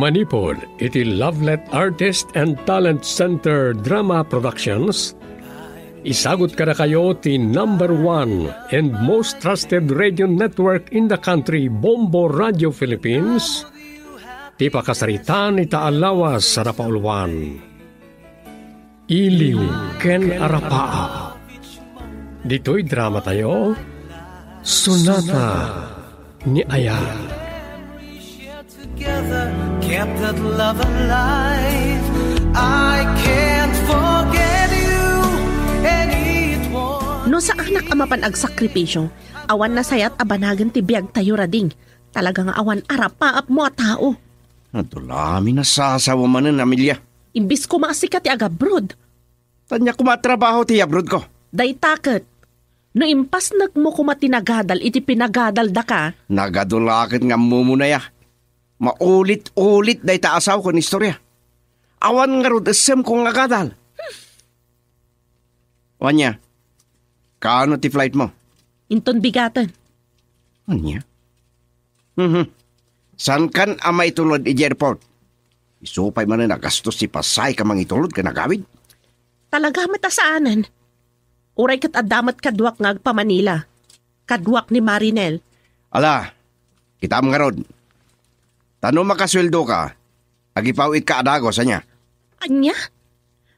Manipod, iti Lovelet Artist and Talent Center Drama Productions. Isagot kada kayo ti number 1 and most trusted radio network in the country, Bombo Radio Philippines. Ti pakasaritan ita alawas sa Rapauluan. Iliw ken Arapaa. Dito'y drama tayo, Sonata ni Ayala. Together, kept that love alive. I can't forget you, and it was... No sa anak amapan ag sakripisyo, awan na sayat abanagan ti biyag tayo rading. Talagang awan arapaap mo a tao. Natulami na sasawa manan, Amelia. Imbis ko maasika ti agabrod. Tanya kumatrabaho ti abroad ko. Day takot. No impas nagmo kumatinagadal iti pinagadal da ka. Nagadulakit nga mumuna ya. Maulit-ulit day taasaw ko ni istorya. Awan nga rod asem kong agadal. Wanya, kaano ti flight mo? Inton bigatan. Wanya? San kan ama itulod i airport? Isupay man na nagastos si Pasay ka mang itulod ka nagawid? Talaga matasaanan. Uray kat adamat kadwak nga agpa Manila. Kadwak ni Marinel. Ala, kita nga rod. Tano makasweldo ka, agipawit ka adago sa niya. Anya?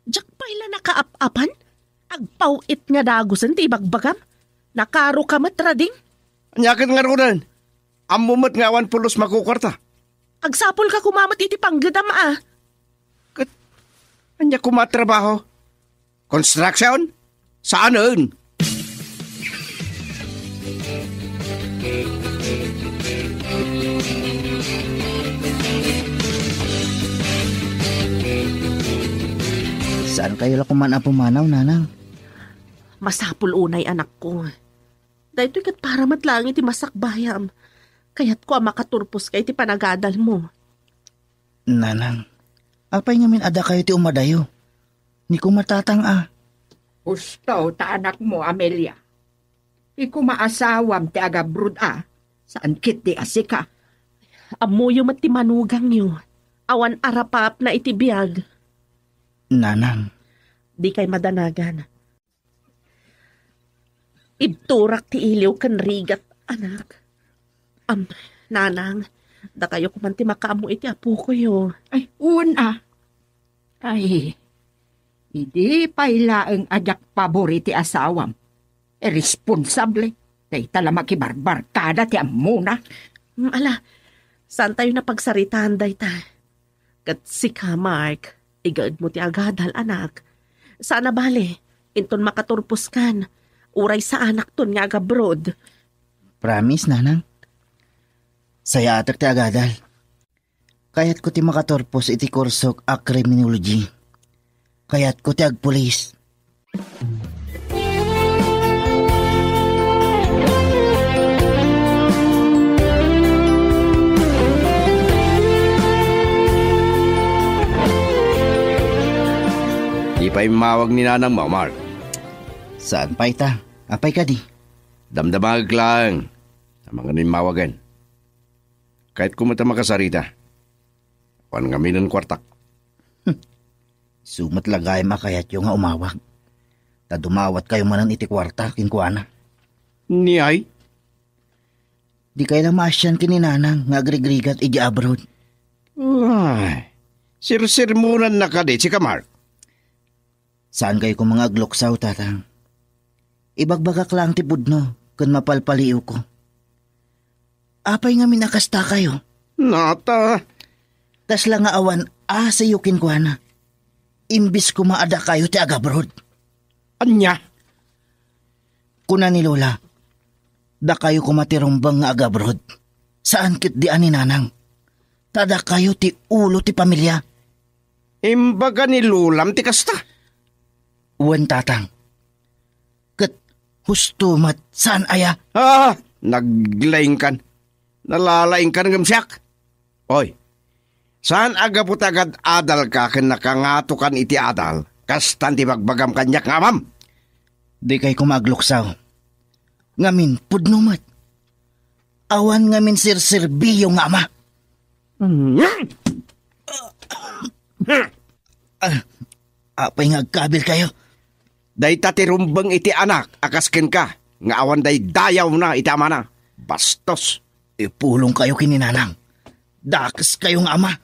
Diyak pa ila nakaap-apan? Agpawit nga dagosan ti bagbagam? Nakaro ka matrading? Anyakit nga rodan. Amumot nga 1 pulos makukwarta. Agsapol ka kumamat iti panggadam ah. Anya kumatrabaho? Construction? Saan nun? Saan kayo lakuman pumanaw, nanang? Masapul unay anak ko. Dahito kat para matlang iti masakbayam. Kaya't ko makaturpos kay iti panagadal mo. Nanang, apay ngamin ada kayo ti umadayo. Ni ko matatang ah. Gusto ta anak mo, Amelia. Iku maasawam ti agabrod ah. Saan kit di asika? Amuyo mat ti manugang nyo. Awan arapap na iti biyag. Nanang. Di kay madanagan. Ibturak ti iliw kan rigat, anak. Nanang, da kayo kumanti makaamu iti apo ko yo. Ay, una. Ay, hindi pa ilaang ajak paboriti asawam. Irresponsable. Tay tala makibarbar kada ti amuna. Ala, saan tayo napagsaritaan day ta? Kat si ka, Mark. Igaad mo ti agadal, anak. Sana bale, inton makaturpos kan. Uray sa anak ton nga agabrod. Promise, nanang. Saya atak ti agadal. Kayat ko ti makaturpos iti kursok a criminology. Kayat ko ti agpulis. Di pa'y mawag ni nanang mo, Mark. Saan pa ita? Apay ka di? Damdamag lang. Sa mga nimawagan. Kahit kumata makasarita. Kuan kami ng kwartak. Sumat lagay makayat yung nga umawag. Tadumawat kayo manan iti kwarta, kinkuana. Niyay? Di kayo lang maasyan kininanang nga agrigrigat iji abroad. Ay, sir-sirmunan na ka di, si Mark. Saan kayo kung mga agloksaw, tatang? Ibagbagak lang ti pudno, kun mapalpaliw ko. Apay nga minakasta kayo. Nata. Tas lang nga awan, sa yukin ko na. Imbis kumaada kayo ti agabrod. Anya? Kuna ni Lola, da kayo kumatirumbang nga agabrod. Saan kit di ani nanang? Tada kayo ti ulo ti pamilya. Imbaga ni Lulam ti kasta. Uwan, tatang. Kat husto mat saan aya? Naglaing kan. Nalalaing kan ng gamsyak. Oy, saan aga putagad adal ka ken nakangatukan iti adal? Kastan ti bagbagam kanyak nga, ma'am. Di kay kumagluksaw. Ngamin, pudnumat. Awan ngamin sir-serbiyo nga, ama. Apay nga agkabil kayo. Day tatirumbang iti anak, akaskin ka. Nga awan day dayaw na iti ama na. Bastos. Ipulong kayo kininanang. Dakas kayong ama.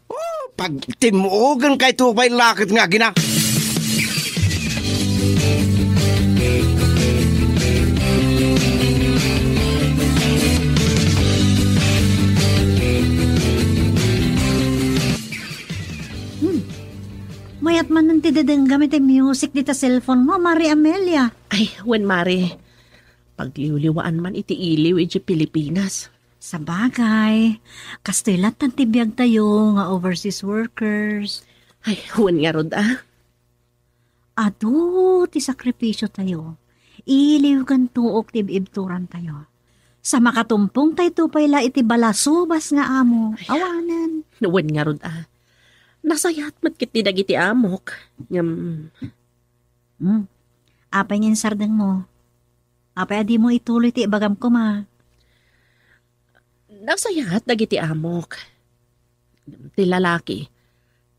Pag timuogan kay tupay lakit nga gina. Mayat man nang tidadang gamit ang music dita cellphone mo, Mari Amelia. Ay, wen Mari. Pagliwliwaan man iti iliw iti Pilipinas. Sa bagay, kastilat ng tibiyag tayo nga overseas workers. Ay, wen nga rod Ado, ti sakripisyo tayo. Iliw kan tuok tibibturan tayo. Sa makatumpong tayo tupay la iti balasubas nga amo. Awanan. Wen nga rod Nasayat matkit ti dagiti amok. Apay ngin sardeng mo. Apay adi mo ituloy ti ibagam ko ma. Nasayat dagiti amok. Ti lalaki.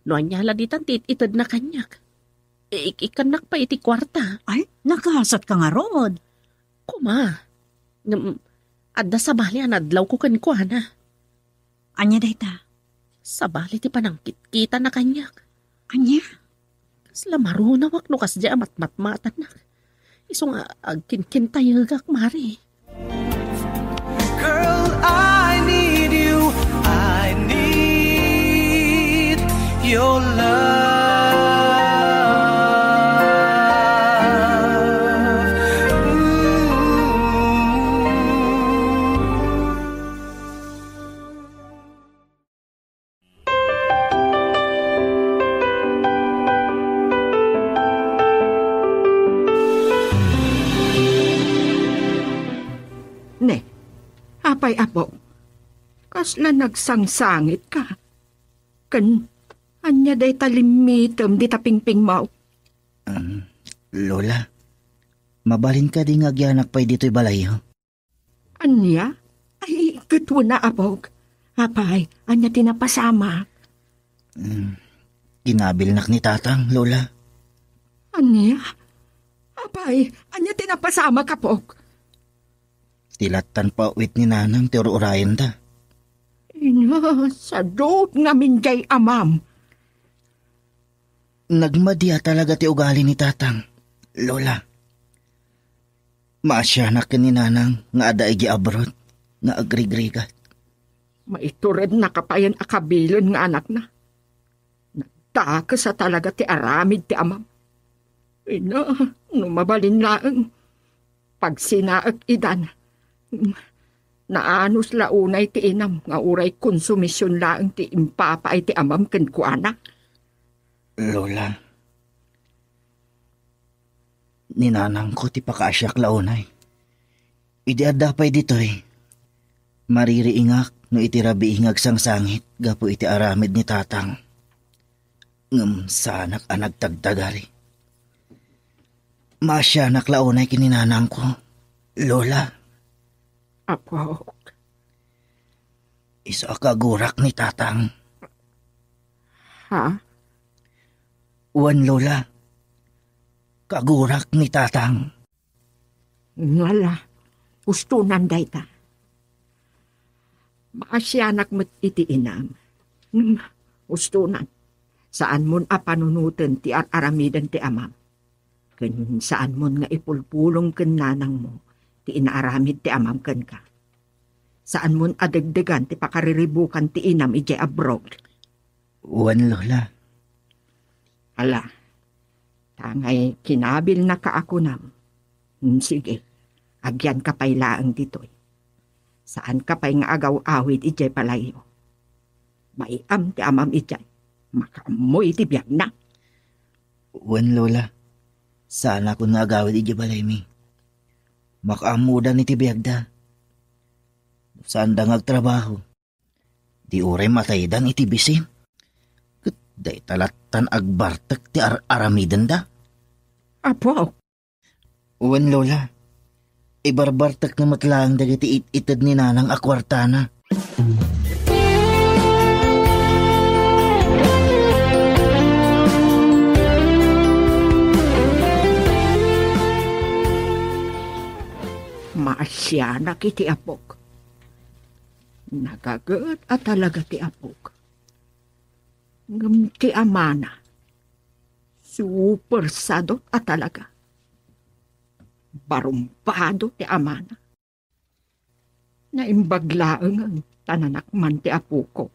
Noan niya laditan ti itad na kanyak. Ikanak pa iti kwarta. Ay, nakasat ka nga rod. Kuma. Adda sa bali anadlaw ko kankwana. Anya dayta? Sa bali ti panangkit kita na kanyak. Anya? Kasla marunawak no kasya matmatmatan na. Iso nga agkinkintayagak, Mari. Girl, I need you. I need your love. Ne, apay apo, kasla nagsangsangit ka. Anya day talimitem di tapingping mau. Lola, mabalin ka di ngagyanak pa'y dito'y balay, ho? Anya? Ay, gutwo na apog. Apay, anya tinapasama. Ginabilnak ni tatang, Lola. Anya? Apay, anya tinapasama kapog. Tilatan pa uwit ni nanang ti urayan da. Ina, sadot nga minjay amam. Nagmadya talaga ti ugali ni tatang, Lola. Maasyanak ka ni nanang nga ada igi abroad, nga agrigrigat. Maitured na kapayan akabilon nga anak na. Nagtaka sa talaga ti aramid ti amam. Ina, numabalin laang. Pag sinaag idan, naanos launay ti inam nga uray konsumisyon laang ti impapa ay ti amam ken ku anak. Lola, ninanang ko ti pakasyak launay. Idi adapay ditoy. Maririingak no iti rabi ingag sangsangit gapo iti aramid ni tatang. Ngem sanak anag tagtagari. Masyanak launay kininanang ko, Lola. Apo. Isa kagurak ni tatang. Ha? Wan, Lola. Kagurak ni tatang. Ngala, gusto nanday ta. Maasyanak mo't iti inam. Gusto nan. Saan mon apanunutin ti aramidan ti amam. Ken saan mon nga ipulpulong ken nanang mo. Ti inaaramid ti amam ken ka. Saan mon adagdagan ti pakariribukan ti inam ije abroad. Wan, Lola. Ala, tangay kinabil na ka ako nam. Sige, agyan ka pa'y laang ditoy. Saan ka pa'y nga agaw-awid ije palayo. Maiam ti amam ije. Makaamoy ti biyag na. Wan, Lola. Sana ko nga agawid ije balay mi. Makaamuda ni ti biyagda. Saan da ngagtrabaho? Di uray mataydan iti bisin. Day talatan agbartek ti aramidan da. Apo. Wan, Lola. Ibarbartek na matlaang dagiti itid ni nanang akwartana. maasyanak iti apok. Nagagat at talaga ti apok. Ngam ti amana. Super sadot at talaga. Barumpado ti amana. Naimbaglaang ang tananakman ti apoko.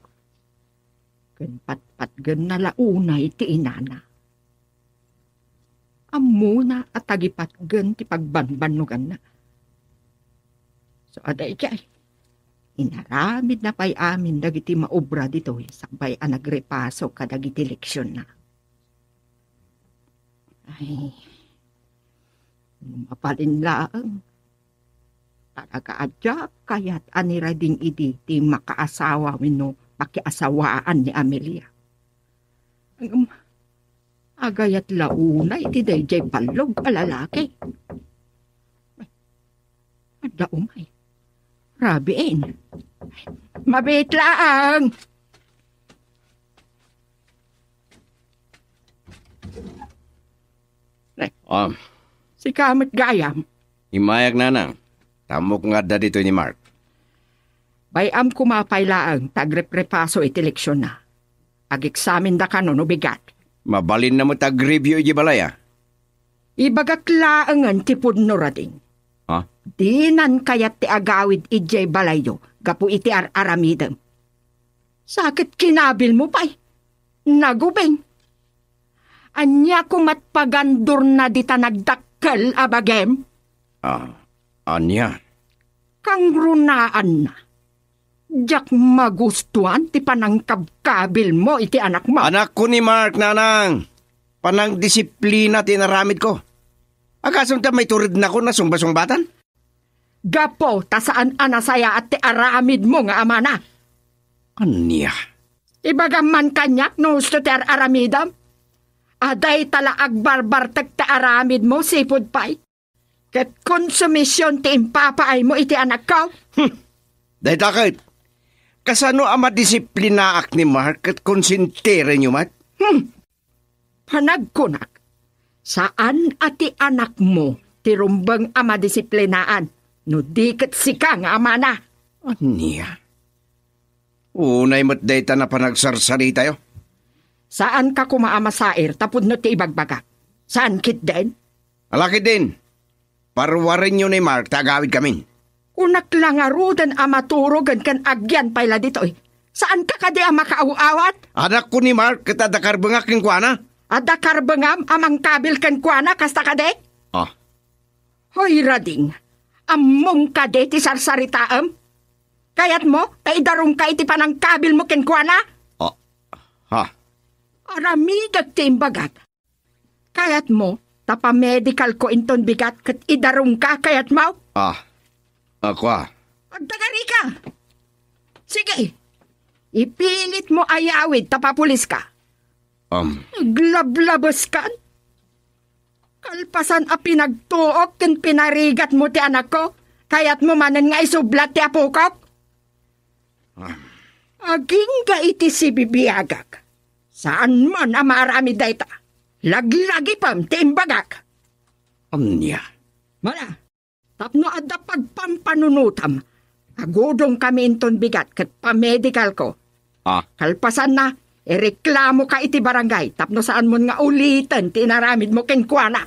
Ganpat-patgan na launay ti inana. Amuna at tagipatgan ti pagbanbanugan na. So aday kay, inaramid na pa'y amin dagiti maobra dito sakbay ang nagrepaso kadagiti leksyon na. Ay, mapalinlaang. Talaga adya kaya't anira ding idi ti makaasawa wino pakiasawaan ni Amelia. Agayat launay ti dayjay palog a lalaki. Adda umay. Rabiin. Mabit laang. Si Kamot Gayam. Imayag na nang. Tamok nga da dito ni Mark. Bayam kumapaylaang tagreprepaso iti leksyon na. Ag-examine da ka no bigat. Mabalin na mo tag-review iti balaya. Ibagaklaangan ti pudno rading. Ha? Dinan kayat ti agawid ijay balayo gapu iti aramidem. Sakit kinabil mo pa'y. Nagubeng. Anya kumatpagandur na dita nagdakkel abagem. Anya? Kang runaan na. Diyak magustuhan ti panangkabkabil mo iti anak mo. Anak ko ni Mark, nanang. Panang disiplina tinaramid ko. Akasam ta may turid na ko na sumbasumbatan? Gapo, ta saan anasaya at ti aramid mo nga ama na. Anya? Ibagaman kanyak no gusto ti aramidam. Aday tala agbarbar ti aramid mo sipod pa'y. Ket konsumisyon ti impapaay mo iti anak ko. Dahil takit. Kasano ang madisiplinaak ni Mark at konsintere niyo, Mat? Panagkunak. Saan ati anak mo ti rumbang ama disiplinaan no diket sika nga ama na? Anya? Unay mo't data na panagsarsarí tayo. Saan ka kumaama sair tapod no ti ibagbagak? Saan kit den? Alakit din. Parwarin niyo ni Mark, tagawid kami. Unak lang arudan amaturogan kan agyan payla dito eh. Saan ka kadi ang makauawat? Anak ko ni Mark, katadakar bangak ng kuana. Adakar bangam amang kabil kan kuana kasta kade? Hoy rading, among kade ti sarsaritaam? Kayat mo, taidarong ka iti panang kabil mo kan kuana? Aramidag ti imbagak. Kayat mo, tapa-medical ko inton bigat kat idarong ka kayat mo? Ako Agdagari ka. Sige, ipilit mo ayawid tapapulis ka. Naglablabas ka. Kalpasan a pinagtuok kin pinarigat mo ti anak ko, kayat mo manan nga isublat ti apukok. Aging ga iti si bibiyagak. Saan man ang marami dayta? Laglagi pam ti imbagak. Anya? Mala, tapno adda pagpampanunutam. Agudong kami inton bigat kat pa-medical ko. Kalpasan na, ireklamo ka iti barangay. Tapno saan mo nga ulitan, tinaramid mo kenkwana.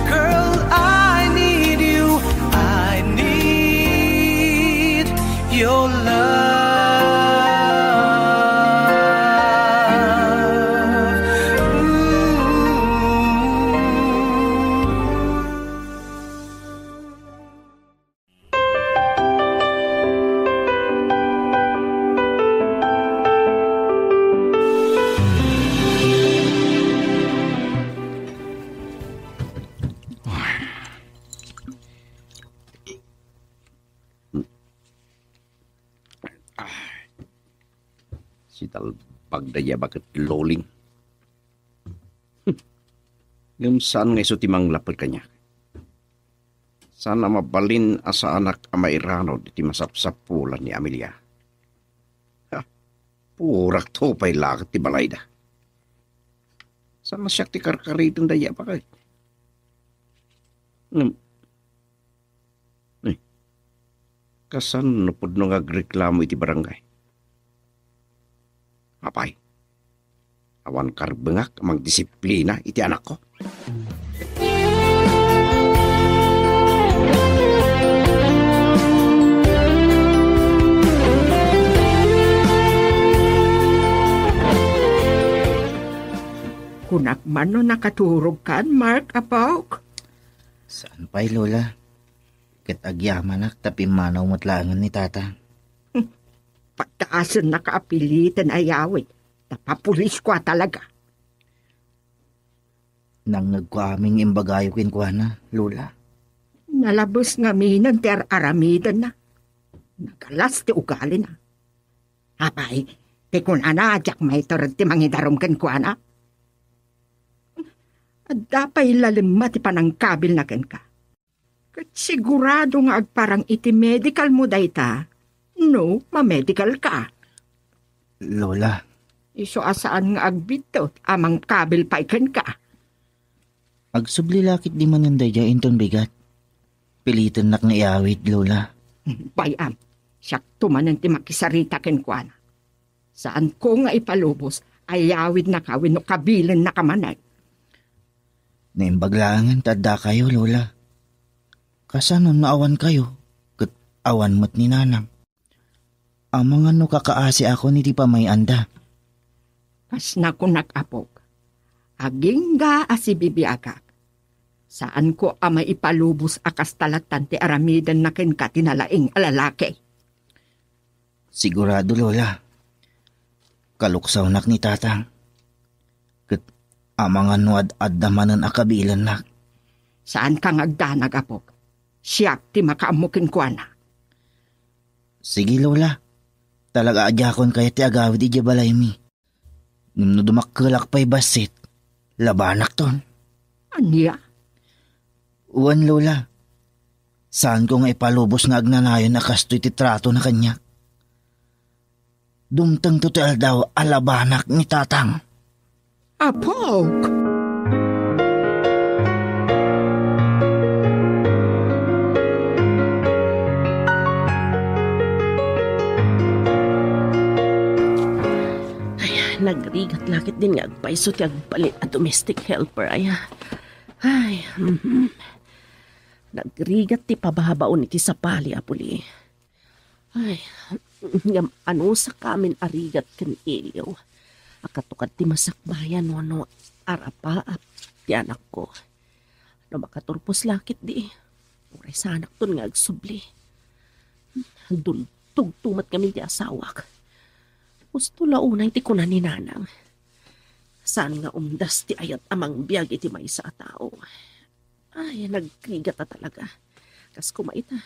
Girl, I need you. I need your love. Sital pagdaya bakit loling. Ngam saan nga iso timang lapad kanya. Sana mabalin asa anak ama irano di masapsapulan ni Amelia. Purak to pa'y lakat ti balayda. Sana siya ti karkaritong daya pa kay. Kasan napod nung agreklamo iti barangay. Apay, awan karbengak amang disiplina iti anak ko. Kunak man no nakaturog kan, Mark Apauk. Saan pa'y, Lola? Kat agyamanak tapi manaw matlangan ni tata. Pagtaasan nakaapilitan ayawit. Tapapulis ko talaga. Nang nagkuaming imbagayo kinkwana, Lola. Nalabos nga minan ti aramidan na. Nagalas ti ugali na. Apay, ti kun ana ajak may torad ti mangidarom kinkwana. At dapay lalimma ti panangkabil na ken ka. Kat sigurado nga agparang iti medical mo dayta, no, ma-medical ka. Lola, Iso asaan nga agbito, amang kabil pa ikan ka. agsublilakit di mananday dya inton bigat. Pilitan nak nga iawid, Lola. Bayam, siyak tumanan ti makisarita ken kuana. Saan ko nga ipalubos, ayawid na kawin no kabilan na kamanay. Naimbaglangan tadda kayo, Lola. Kasanon naawan kayo, kat awan mo't ni nanang. Ang mga no kakaasi ako ni ti pamayanda. Kas na ko nakapog. Aging ga asibibiyagak. Saan ko ama ipalubos akas talatan ti aramidan na ken katinalaing alalaki. Sigurado, Lola. Kaluksaw nak ni tatang. Kat amang anuad-ad naman ang akabilan nak. Saan kang agdanag apog? Siyak ti makaamukin ko na. Sige, Lola. Talaga adyakon kaya ti agawid iti balay mi. Nung dumakkelak pa'y basit, labanak ton. Anya? Uwan, Lola. Saan ko nga ipalubos nga agnanayon na kasto'y titrato na kanya? Dumtang tutel daw alabanak ni tatang. Apog! Nagrigat-lakit din nga agpaiso ti agpalit a domestic helper ay. Ay, nagrigat ti pababaon iti sapali apuli. Ay, ngam ano sa kamin arigat ken iliw. Akatukad ti masakbayan no arapa at ti anak ko. No makaturpos lakit di. Uray sa anak ton nga agsubli. Dultog tumat kami ti asawak. Gusto launay ti kunan ni nanang. Saan nga umdas ti ayat amang biyag iti may sa tao. Ay, nagkrigat na talaga. Kas kumaita.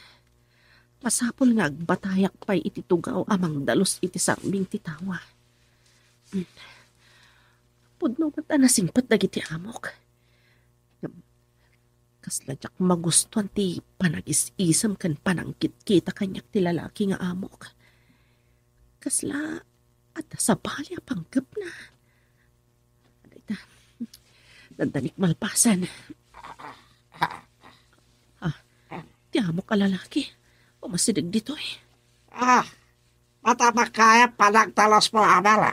Pasapol nga agbatayak pa'y iti tugaw amang dalos iti sarming ti tawa. Pudno ba't anasingpat dagiti amok. Kas ladyak magustuhan ti panagis-isam kan panangkit-kita kanyak ti lalaki nga amok. Kasla at sa bali panggap na. Adita, dandanik malpasan. Ti amok ka lalaki. Umasidig dito eh. Matama kaya panagtalas mo, Amara.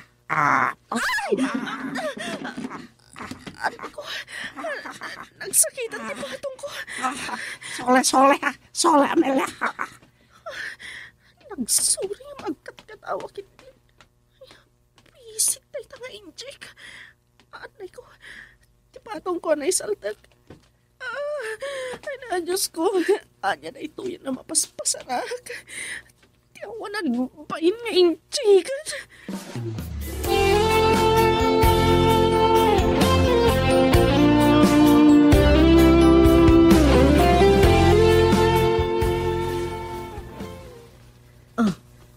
Nagsakitan ti patong ko. Sole, Amelia. Nagsuri magkat-katawa kiti. Pisik tayo tanga injik. Anay ko. Ti patong ko na isaltag. Ay na, Diyos ko. Anya na ito yan na mapaspasarak. Ti awan nagbain nga injik.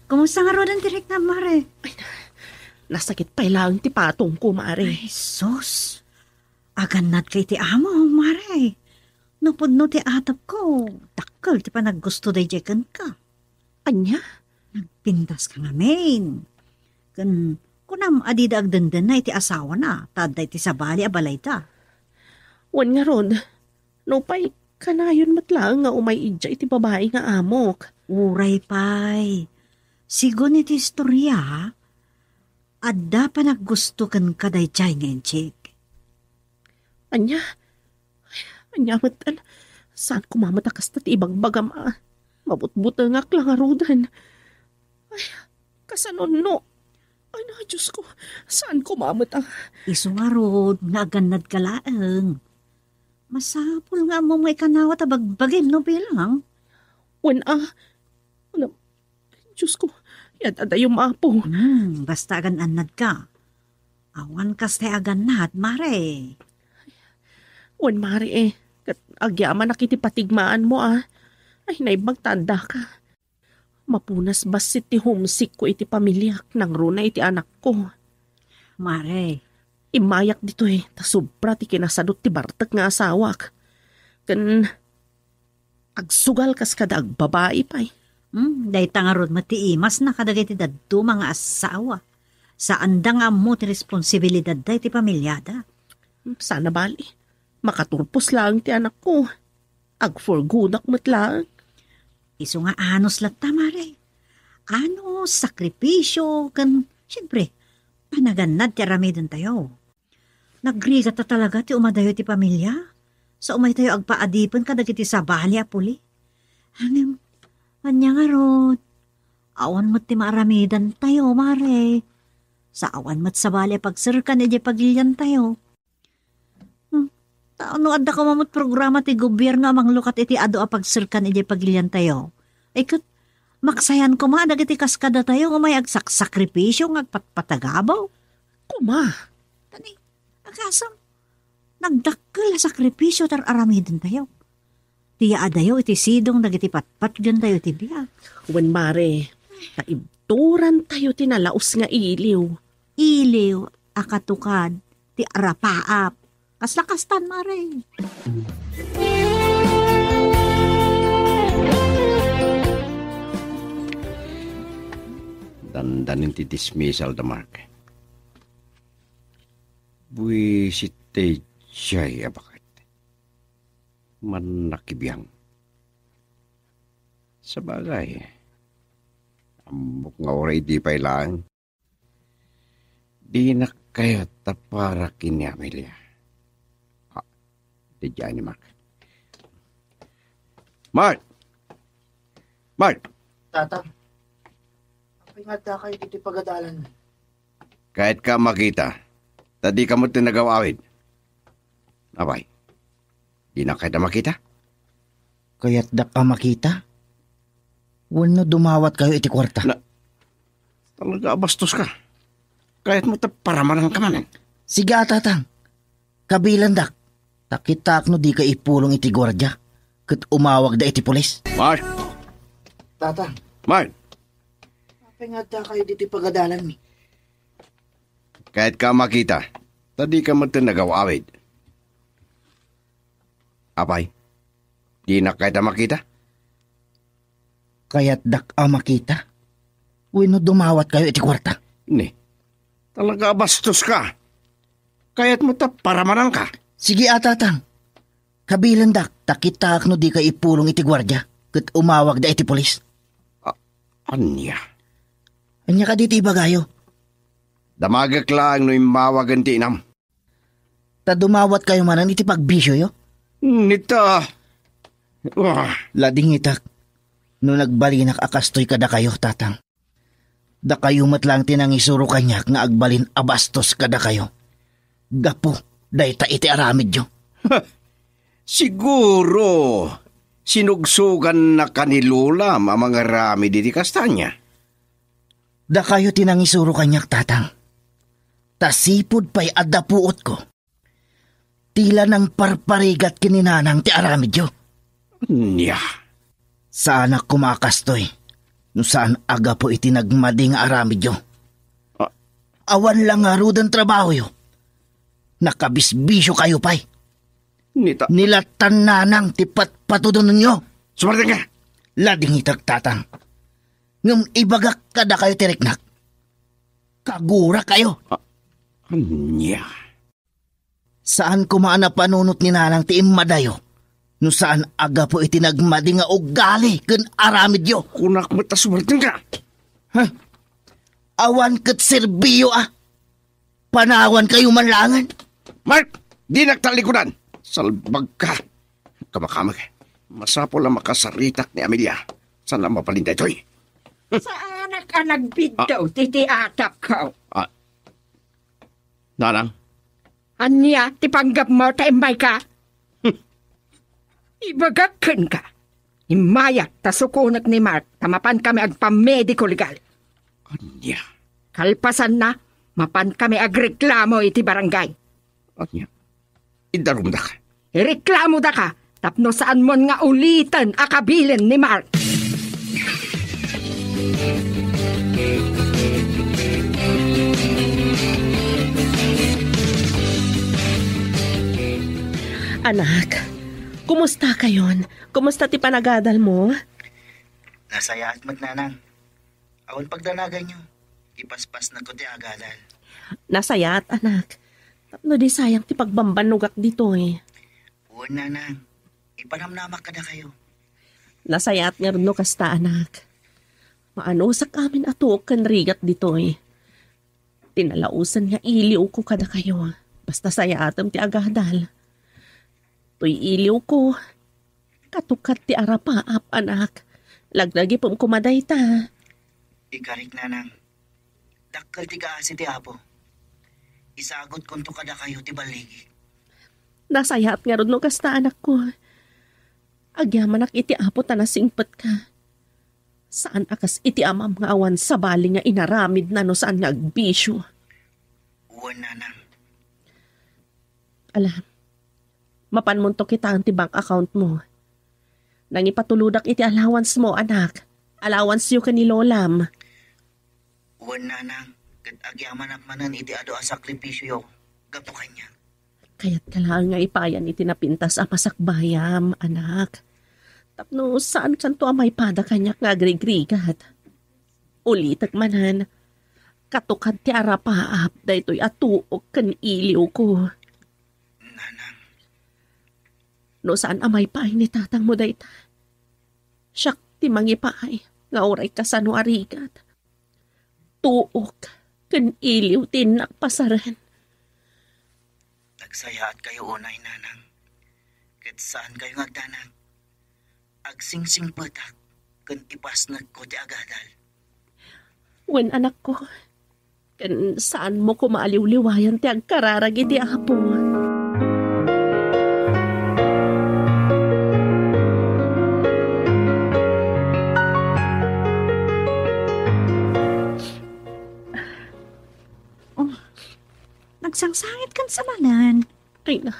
Kumusta nga rodan direk na, Mare? Ay, nasakit pa lang ti patong ko, Mare. Ay, sus. Aganat kay ti amo, Mare. Napudno ti atap ko. Dakkel ti pa naggusto day jekan ka. Anya? Nagpintas ka nga, main. Kunam adida agdandan na iti asawa na. Taday ti sabali abalay ta. Wan nga ron. No pa'y Kanayon matlang nga umay idya iti babae nga amok. Uray pay. Sigon iti istorya, adda pa naggusto kan kaday chay ngayon, Chik. Anya matan, saan kumamatakas na ti ibang bagam mabutbutangak lang arudan. Ay, kasanon no. Ay na, Diyos ko, saan kumamatang? Iso nga rod, naganad ka laeng. Masapul nga mo may kanawa tabagbagim no bilang. Diyos ko, yan yung mapo. Basta agan-anad ka. Awan kas te aganad, mare. Mare kat agyaman nakitipatigmaan mo Ay, naibagtanda ka. Mapunas basit ti homesick ko iti pamilyak nang runa iti anak ko. Mare, Imayak dito ta sobra ti kinasadot ti bartek nga asawak. Kan agsugal kas kada agbabae pay. Day tangarod matiimas na kadagay ti dadto mga asawa. Saan da nga mo ti responsibilidad day ti pamilyada? Sana bali. Makaturpos lang ti anak ko. Agforgudak matlang. Iso nga anos lata, mare. Anos, sakripisyo, kan, siyempre, panaganad ti aramidon tayo. Nagrigat ta talaga ti umadayo ti pamilya. Sa umay tayo agpaadipan kadagiti sabali apuli. Hangim, anya nga rod. Awan mo't ti maaramidan tayo, mare. Sa awan mo't sabali pagsirkan iti pagilyan tayo. Taano adda ka mamot programa ti gobyerno amang lukat iti ado a pagsirkan iti pagilyan tayo. Ay kat, maksayan ko ma, dagiti kaskada tayo umay agsakripisyo ng agpatpatagabaw. Kuma. Tani, agasam, nagdakkel sakripisyo tar aramidin tayo. Tiya adayo iti sidong dagiti patpat gan tayo ti biyak. Wen mare, kaibturan tayo tinalaos nga iliw. Iliw, akatukad, ti arapaap. Kaslakastan, mare. Dandanin ti dismissal da Mark. Buwisit te jay abakit. Manakibiyang. Sa bagay, ambok nga oray di pa ilang. Di na kayo tapara kini Amelia. Di dyan ni Mark. Mark! Tata, pingada kayo dito pagadalan. Kahit ka makita, tadi ka mo tinagawawid. Abay, di na kayo makita? Kaya't da ka makita? Wano dumawat kayo iti kwarta? Talaga bastos ka. Kahit mo paramanan ka manan. Sige tatang, kabilan dak. Takitak no di ka ipulong iti gwardya. Kat umawag da iti pulis. Mark! Tatang, Mark! pingada kayo dito pagadalan mi. Kahit ka makita, tadi ka mo tinagawawid. Abay, di na kayo makita? Kaya't dak a makita? Wano dumawat kayo iti kwarta? Hindi. Talaga bastos ka. Kaya't mo paramanan ka. Sige tatang. Kabilan dak, takitak no di ka ipulong iti gwardya. Kat umawag da iti pulis. Anya? Anya ka dito ibagayo? Damagak lang no imawagan ti inam. Ta dumawat kayo manan iti pagbisyo yo? Nita. Lading itak. No nagbalinak akastoy kada kayo, tatang. Da kayo matlang tinang isuro kanyak nga agbalin abastos kada kayo. Gapo, dayta iti aramid yo. Siguro, sinugsugan na kanilulam ang mga rami diti kastanya. Da kayo tinang isuro kanyak, tatang. Tasipod pa'y adapuot ko. Tila ng parparigat kininanang ti aramid yo. Nya. Sa anak kumakastoy, no saan aga po iti nagmading aramid yo. Awan lang nga rudan trabaho yo. Nakabisbisyo kayo pa'y. Nita. Nilatan nanang tipat patudon ninyo. Sumarting ka. Lading itagtatang. Ngam ibagak kada kayo tiriknak. Kagura kayo. Nya. Saan kumaan na panunot ni nanang ti imadayo? No saan aga po itinagmadi nga ugali ken aramid yo. Kunak mo taswartin ka. Awan ket serbiyo Panawan kayo manlangan. Mark, di nagtalikudan. Salbag ka. Kamakama ka. Masapo lang makasaritak ni Amelia. Saan lang mapalinda ito'y? Saan ka nagbiddaw, titiatak ka? Nanang? Anya, tipanggap mo, taimbay ka? Ibagakan ka. Imayak, tasukunak ni Mark, tamapan kami agpamediko legal. Anya? Kalpasan na, mapan kami agreklamo iti barangay. Anya? Idarum da ka. Ireklamo da ka, tapno saan mon nga ulitan akabilin ni Mark. Anak, kumusta kayon? Kumusta ti panagadal mo? Nasaya at magnanang. Awan pagdanagan nyo. Ipaspas na ko ti agadal. Nasayat, anak. Tapno di sayang ti pagbambanugak dito Uwan nanang. Ipanamnamak ka na kayo. Nasayat nga rin no kasta, anak. Maano sa amin ato kan rigat dito Tinalausan nga iliw ko kada kayo. Basta sayatam ti agadal. To'y iliw ko. Katukat ti arapaap, anak. Laglagi pong kumaday ta. Ikarik nanang. Dakkal ti kaasi ti apo. Isagot kunto kada kayo ti baligi. Nasayat nga rin no kasta, anak ko. Agyamanak iti apo ta nasingpet ka. Saan akas iti amam nga awan sa bali nga inaramid na no saan nga agbisyo. Uwan nanang. Alam, mapanmunto kita ang ti bank account mo. Nang ipatuludak iti allowance mo, anak. Allowance yu ka ni Lolam. Uwan nanang. Kat agyaman akmanan iti ado a sakripisyo yo. Gapo kanya. Kaya't kailangan nga ipayan iti napintas a masakbayam, anak. Tapno saan kanto amay pada kanyak nga agrigrigat. Ulitak manan. Katukad ti arapaap da ito'y atuok kan iliw ko. Nanang. No saan amay paay ni tatang mo dayta. Siyak ti mangipaay nga oray kasano arigat. Tuok kan iliw tinakpasaran. Nagsaya at kayo unay nanang. Kat saan kayo ngagdanang. Agsingsing patak kan ipasnag ko ti agadal. Wen anak ko, kan saan mo ko maaliw-liwayan ti agkararag iti apo. Nagsangsangit kan sa manan. Ay na.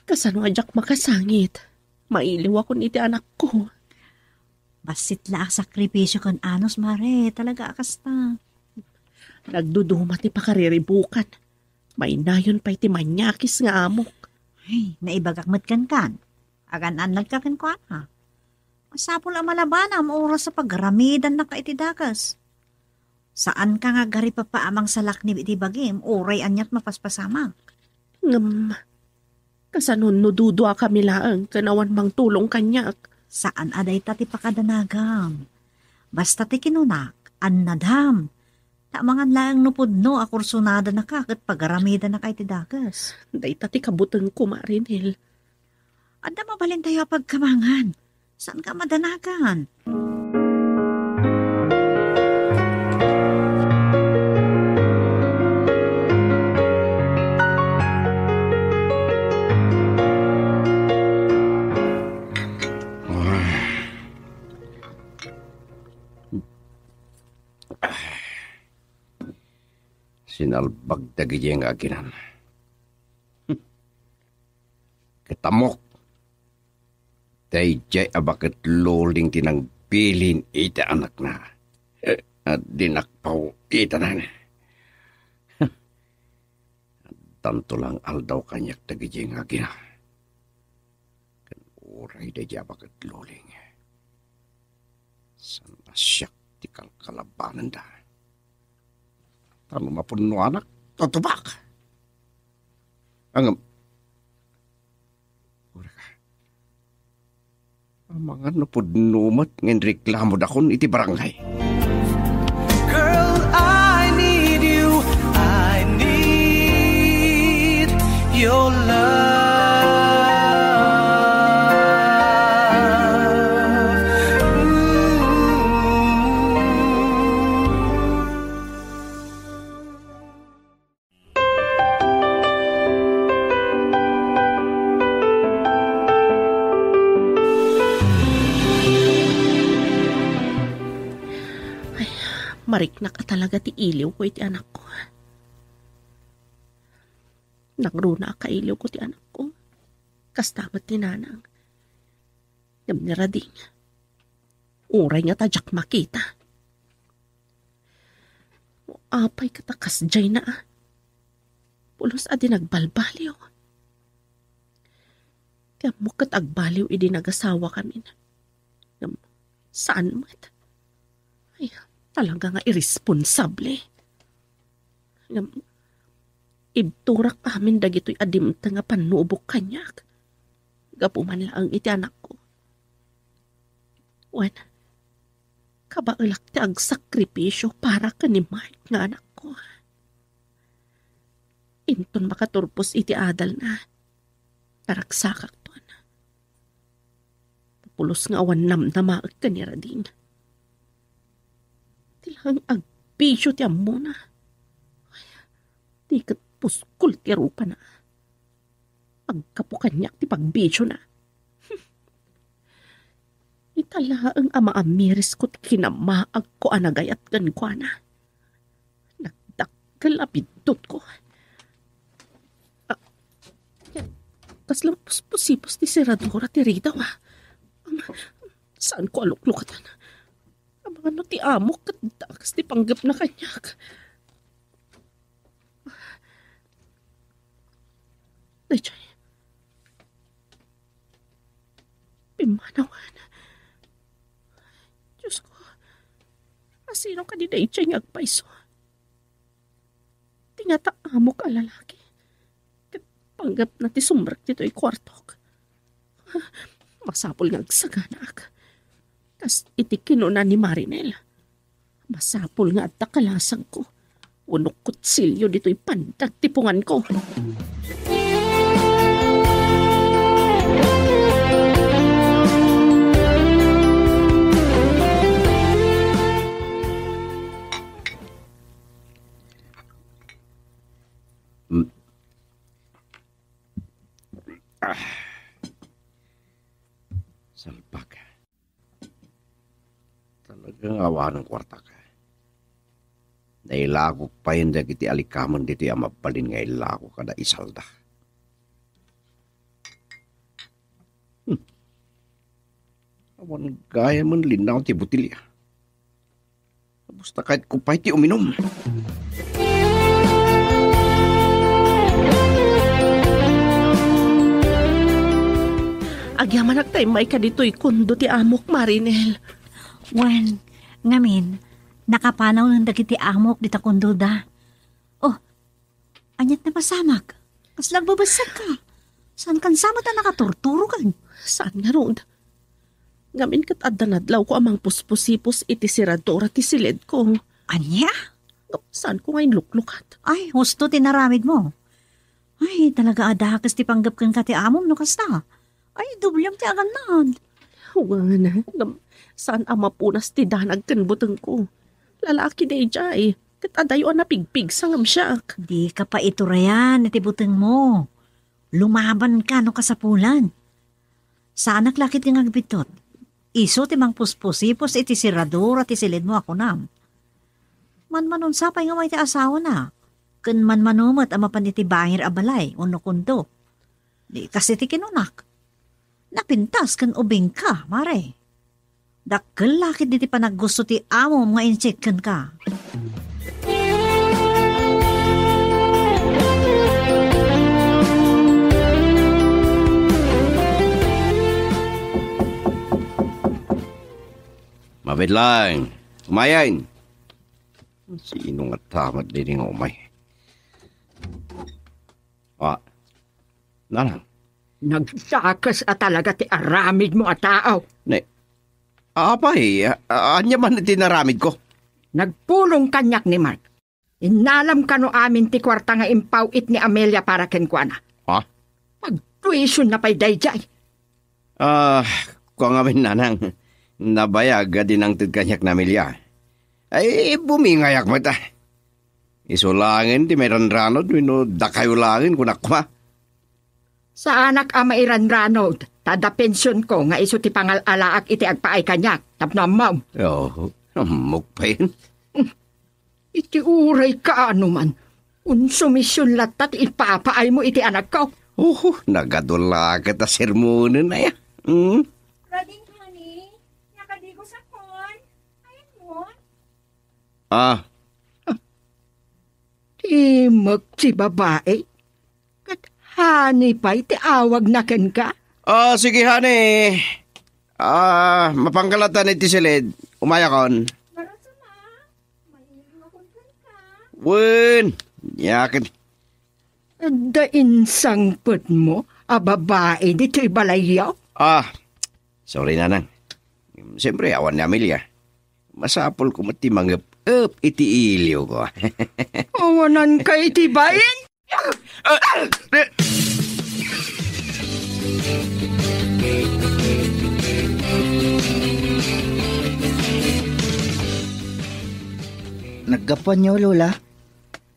Kasano ajak makasangit. Mailiw ako niti anak ko. Basit la sakripisyo kan anos, mare. Talaga akasta. Nagduduma ti pakariribukan. May nayon pa iti manyakis nga amok. Ay, naibagakmat kan. Agan-an nagkakan ko ha. Masapol ang malabana ang oras sa pagramidan na kaitidakas. Saan ka nga gari papaamang salak ni iti bagim, oray anyat mapaspasamang. Ngam, kasanon no dudua kami laang kanawan mang tulong kanyak. Saan aday tati pakadanagam? Basta ti kinunak, annadam. Tamangan laang nupudno akursunada na ka kat pagaramida na kay tidakas. Day tati kabutang kumarinil. Anda mabalin tayo pagkamangan. Saan ka madanagan? Sinalbag dagi nga aginan. Katamok. Dayjay abakit loling tinang bilin ita anak na. At dinakpaw ita na. Tanto lang aldaw kanyak dagi nga aginan. Kan oray dayjay abakit loling. San asyak ti kalkalabanan da. Tano mapuno anak, tutubak. Ang Mga napudnumat ng reklamo dakon iti barangay. Girl, I need you. I need your love. Mariknak ka talaga ti iliw ko iti anak ko. Nagruna ka iliw ko ti anak ko. Kastamat ti nanang. Yamnira ding. Uray nga tadyak makita. Apay katakas jay na ah. Pulos adi nagbalbaliw. Kaya mo katagbaliw idi nagasawa kami. Saan mat? Ay, talaga nga irresponsable. Ibturak amin dagito'y adimta nga panubok kanyak. Gapuman lang iti anak ko. Wen, kabailak ti agsakripisyo para ka ni Mike nga anak ko. Inton makaturpos iti adal na. Taragsakak to na. Pulos nga awan namnamaag kanira din. Tilang agbisyo ti amo na. Di kat puskul ti rupa na. Agkapukanyak ti pagbisyo na. Itala ang ama amiris ko't kinamaag ko anagayat gan ko na. Nagdakkel apidot ko. Kaslang puspusipos ti Seradora ti Rita wa. Saan ko aluklukatan? Mga no ti amok kat dakas ti panggap na kanyak. Dayjay. Pimanawan. Diyos ko. Asino ka di Dayjay nga agpaiso? Tingata amok a lalaki. Kat panggap na ti sumrak dito'y kwartok. Masapol nga agsaganak. Tas iti kinuna ni Marinel. Masapul nga at takalasang ko. Unok kutsilyo dito'y pandag tipungan ko. Salpak. Talagang awa ng kwarta ka. Nailako pa yun dagiti alikaman dito yung mapalin nga ilako kada isalda. Awan gaya man linaw ti butilya. Basta kahit kupay ti uminom. Agyaman nagtaymay ka dito'y kundo ti amok, Marinel. Wen, ngamin, nakapanaw ng dagiti amok dita kundo da. Oh, anyat na masamag. Kas nagbabasag ka. Saan kan sama ta nakaturturo kan? Saan nga ron? Ngamin kat adanadlaw ko amang puspusipos iti Seradora ti silid ko. Anya? Saan ko ngayon luklukat? Ay, husto tinaramid mo. Ay, talaga adakas ti panggap kan ka ti amom no kasta. Ay, dublyang ti aganan. Wana, saan ama punas ti danag kan butang ko? Lalaki day jay. Kat adayo na pigpig sangam siyak. Di ka pa iturayan iti butang mo. Lumaban ka no kasapulan. Saan naklakit nga agbitot? Iso ti mang puspusipos iti Seradora ti silid mo ako nam. Man-manon sapay nga may ti asawa na. Kun man-manumat ama pan iti bangir abalay uno kundo. Di kasi ti kinunak. Napintas kan ubing ka, mare. Dakkel lakit diti panaggusto ti amo nga inchekan ka. Mabidlang, umayan. Sino nga tamat din nga umay? Nanang, Nagtakas talaga ti aramid mo at tao. Apay, anya man tinaramid ko. Nagpulong kanyak ni Mark. Inalam ka no amin ti kwarta nga impawit ni Amelia para kenkwana. Ha? Pagtuition na pa'y dayjay. Kung amin nanang, nabayag din ang kanyak na Amelia. Ay, bumingayak mo ta. Isulangin ti meron ranod, dakayulangin kunakwa. Sa anak ama iran-ranod, tada pensyon ko nga iso ti pangal-alaak iti agpaay kanyak, tapno amaw. Mukpain. Iti uray ka ano man, unsumisyon latat ipapaay mo iti anak ko. Nagadula kita sermonin na ya. Rading, honey, nakadigo sa kon. Ayun mo. Timag si babae. Kat hani pa iti awag na ken ka. Sige honey. Mapangkalatan iti silid. Umayakon. Marasama, mahilo akong ka. Win. Yakin. Dain sangpet mo, babae dito'y balayaw. Sorry nanang. Siyempre awan ni Amelia. Masapol ko mati mangap iti iliw ko. Awanan ka iti bayin? Naggapuan niyo, Lola.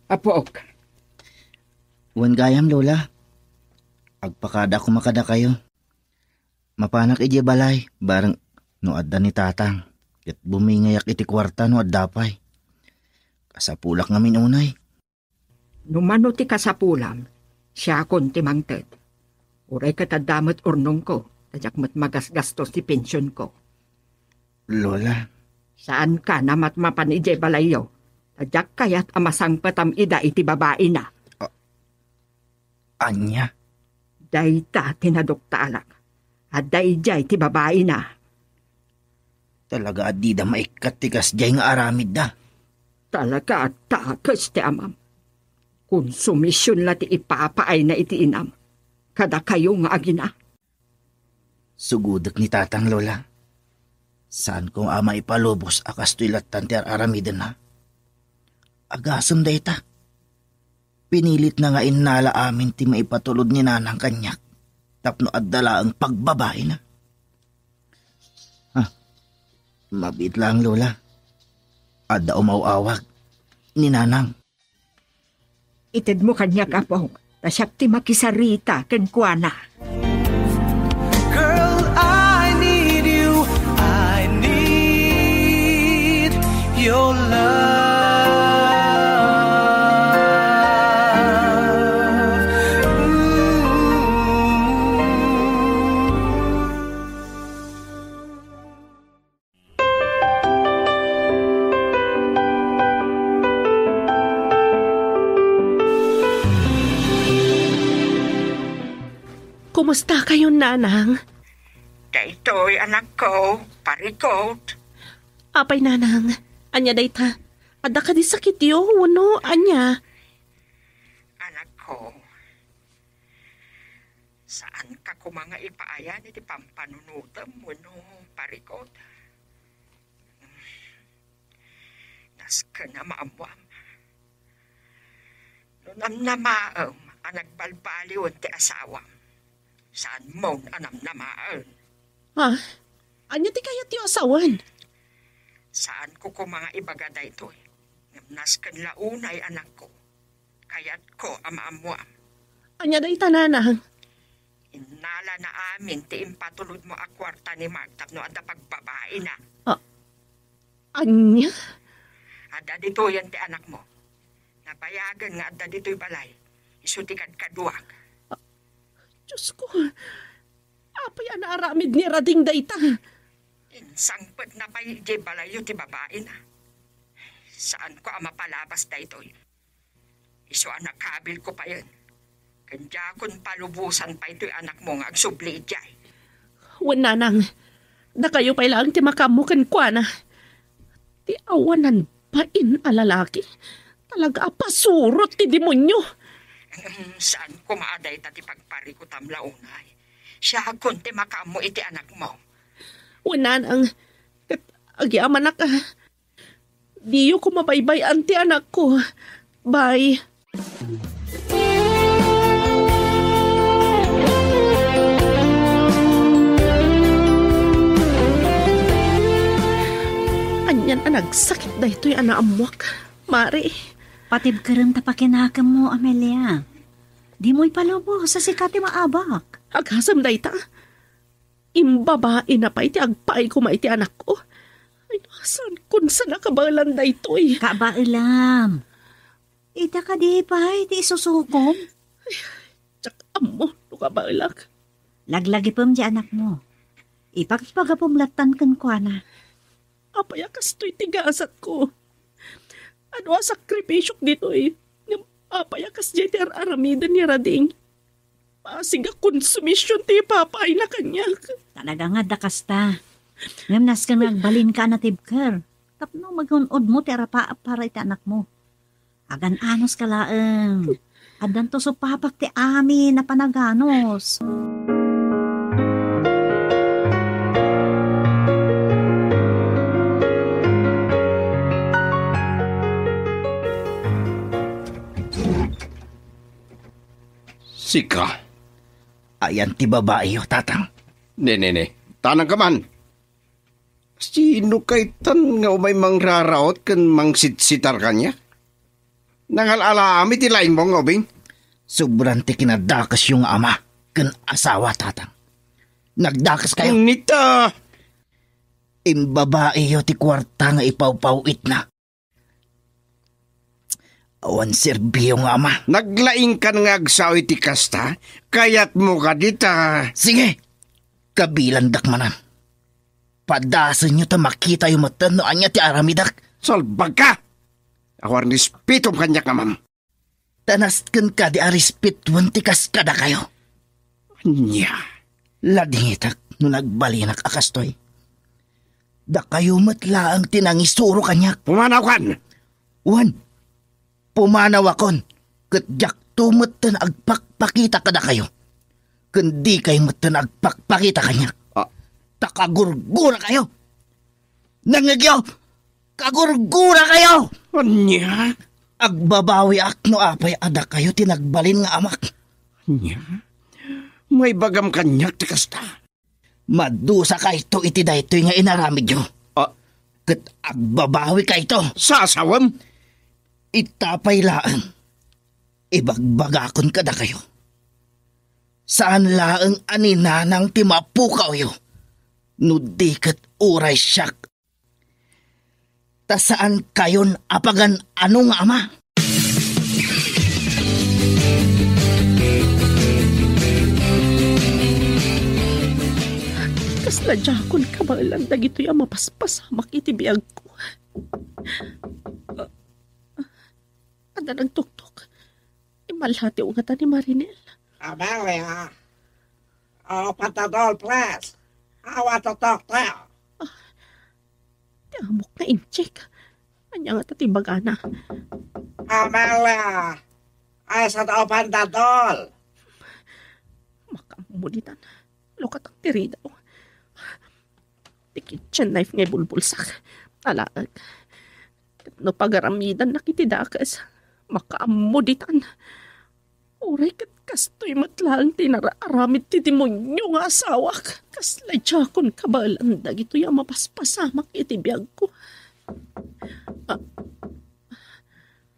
Apok. Wan gayam, Lola. Agpakada ko makada kayo. Mapanak iti balay, barang no adda ni tatang. Ket bumingayak iti kwarta no addapay. Kasapulak ngamin unay. Numano ti kasapulam, siya kon ti mangted. Uray katadamat urnong ko, tadyak mat magasgastos ti pensyon ko. Lola. Saan ka namat mapan iti balayo? Tadyak kayat amasang patam ida iti babae na. Anya? Dayta tinadokta alak. At dayjay ti babae na. Talaga di da maikat ti kasjay nga aramid da. Talaga at takas ti amam. Konsumisyon la ti ipapaay na iti inam. Kada kayo nga agina. Sugudok ni tatang, Lola. Saan kong ama ipalubos akas to'y latan ti aramidan na? Agasam dayta. Pinilit na nga inala amin ti maipatulod ni nanang kanyak. Tapno addala ang pagbabae na. Mabit lang, Lola. Adda umawawag ni nanang. Ited mo kanya kapong. Tasyak ti makisarita kenkwana. Girl, I need you. I need your love. Kumusta kayo, nanang? Daytoy anak ko, parikot. Apay, nanang. Anya dayta. Adda ka di sakit yo, wano, anya. Anak ko, saan ka ko mga ipaayan iti pampanunutam mo no, parikot? Nas ka na maamwam. Nunam na maam, anak balbaliw ti asawam. Saan mo anam na maan? Anya ti kaya ti asawan? Saan ko mga ibaga daytoy? Nas kan launay anak ko. Kayat ko amaamuam. Anya dayta, nanang? Inala na amin ti impatulod mo a kwarta ni Mark tapno adda pagbabae na. Anya? Adda dito yan ti anak mo. Napayagan nga adda dito'y balay. Isutikad kaduag. Diyos ko, apay anaaramid ni Rading dayta. Insangpet na pa'y di balayo ti babae na. Saan ko mapalabas daytoy? Iso anak kabil ko pa yan. Kanya kun palubusan pa ito'y anak mo nga agsubli jay. Wan, nanang, da kayo pa'y lang ti makamukan kwa na. Ti awanan pa alalaki. Talaga pasurot ti demonyo. Saan ko maaday tati pagpari ko tamlaunay. Siya akon ti makaamo iti anak mo. Unan ang agyaman ka. Diyo ko mabaybayan ti anak ko. Bye. Anyan nagsakit da ito'y anaamuak. Mari. Patib ka rin tapakinakam mo, Amelia. Di mo'y palobo sa sikati maabak. Aghasam da ita. Imbabae na pa iti agpaay ko maiti anak ko. Ay, nasan kung saan nakabalan da ito'y. Kabailam. Ita ka di pa, iti isusukom. Tsak amo, nukabalak. Laglagi pam di anak mo. Ipagpagapumlatan kan kwa na. Apayakas to'y tigasat ko. Ano ang sakripisyok dito eh. Apayakas jeter aramidan ni Rading. Pasiga konsumisyon ti papay na kanya. Talaga nga dakas ta. Ngam nas ka nagbalin ka na tibker. Tapno magunod mo tera pa para iti anak mo. Agan anos ka laeng. Adan to so papak ti amin na panaganos. Sika. Ayan ti babae yo, tatang. Ne. Tanang ka man. Sino kay tan nga umay mangraraot kan mangsitsitar kanya? Nangalala ti laing mong obing? Sobrang ti kinadakas yung ama kan asawa, tatang. Nagdakas kayo. Nita! Imbabae yo ti kwarta nga ipawpawit na. Awan serbiyo nga ama. Naglaing ka nga agsaw iti kasta, kayat mo ka dita. Sige, kabilandak manan. Padasan nyo ta makita yung matanoan niya ti aramidak. Salbag ka! Ako ang respetom kanya ka, ma'am. Tanaskan ka di arispituan ti kaskada kayo. Anya? Ladingitak no nagbalinak akastoy. Da kayo matlaang tinangisuro kanyak. Pumanaw kan! Wan, pumanaw akon. Katyak tumatan agpakpakita kada kayo. Kundi kayo matan agpakpakita kanyak. Takagurgura kayo. Nangagyo, kagurgura kayo. Anya? Agbabawi akno apay ada kayo tinagbalin nga amak. Anya? May bagam kanyak ti kasta. Madusa ka ito iti daytoy nga inaramid nyo. Kat agbabawi ka ito. Sasawam? Itapay laan. Ibagbagakon kada kayo. Saan laang aninanang timapukaw yo? Nudikat uray siyak. Ta saan kayon apagan anong ama? Kasla jakon kabalan dagito yung mapaspasamak iti biyag ko. Ada nagtuktok. Imalhati ang ngata ni Marinel. Amelia. Patadol, please. I want to talk to you. Ti amok na incheck. Anya nga tatibagana. Amelia. I said open the door. Makamulitan. Lokat ang tirida. Ti kitchen knife ngay bulbulsak. Alaag. No pagaramidan nakitidakas. Makaamuditan. Uray kat kastoy matlaang tinaraaramid ti demonyo nga asawak. Kaslay tiyakon kabalanda gito yung mapaspasamak iti biyag ko.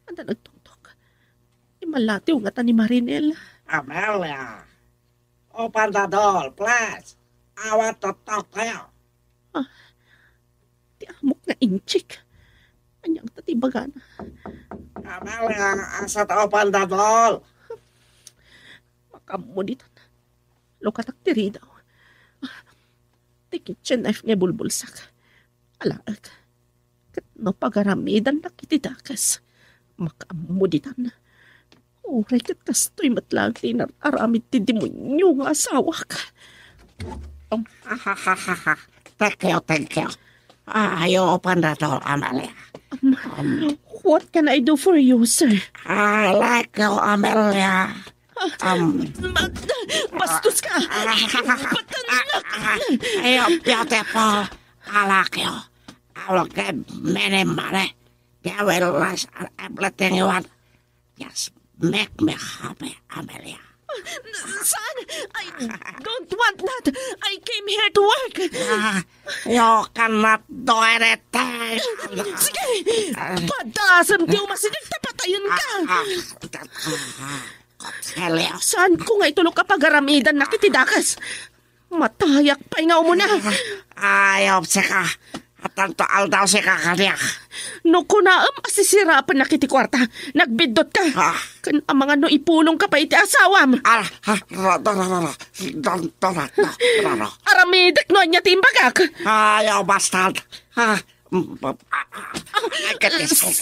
Anda nagtungtok. Imalatiw nga ta ni Marinel. Amelia. Open the door, please. I want to talk to you. Ti amok na inchik. Anyang tatibagana. Amelia, I said open the door. Makamunitan. Lokatak tirida. Ti kitchen knife nga bulbulsak. Alaag. Kat no pagaramidan na kitidakas. Makamunitan. Uray kat kastoy matlang tinararamid ti demonyo nga asawak. Thank you. You open the door, Amelia. What can I do for you, sir? I like you, Amelia. Bastos ka! Patanak! You're beautiful. I like you. I will give many money. I will last everything you want. Just make me happy, Amelia. Son, I don't want that. I came here to work. You cannot do anything. Sige, patasan di umasigig, tapatayin ka. Helio. Saan ko nga itulog kapag aramidan na kitidakas? Matayak pa nga mo na. Ayaw sika. Tanto aldaw sika kaniya. No kunaam asisirapan na kiti kwarta. Nagbidot ka. Kan ang mga no ipulong ka pa iti asawam. Aramidak no anya timbagak. Ayaw bastard.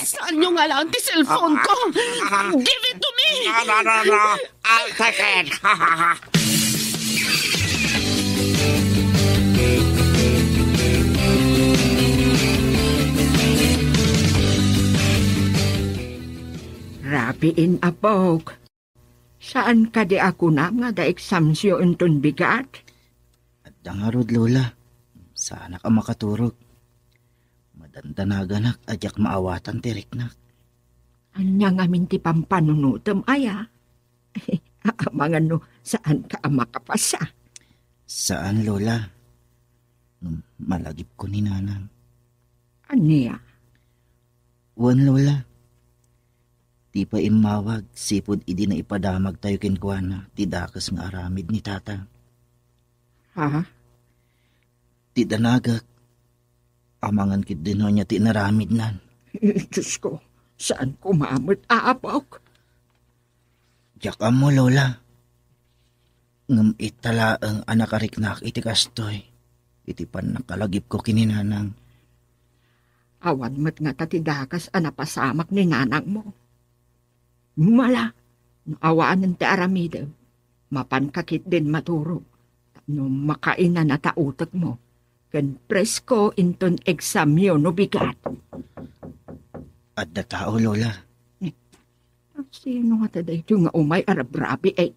Saan nyo nga lang ti cellphone ko? Give it to me! No. I'll take it. Rapiin apok. Saan ka di ako na nga da examsyo unton bigat? At dangarod, Lola. Sana ka makaturog. Madandanagan adyak maawatan tirik na. Anya nga minti pampanunutom aya. Mga no, saan ka makapasa? Saan, Lola? Malagip ko ni Nanang. Anya? Wan, Lola. Di pa imawag, sipod idi na ipadamag tayo kinkwana, tidakas nga aramid ni Tata. Ha? Tidanagak, amangan kit din niya tinaramid nan. Diyos ko, saan ko mamot aapok? Diyak mo, Lola. Ngam itala ang anakariknak iti kastoy. Iti pan nakalagip ko kininanang. Awan mat nga tatidakas anapasamak ni nanang mo. Mala, awaan ng aramida. Mapankakit din maturog. No makainan na tautak mo. Kan presko inton examyo no bigat. At da tao, Lola. Sino nga taday yung nga umay arabrabi eh?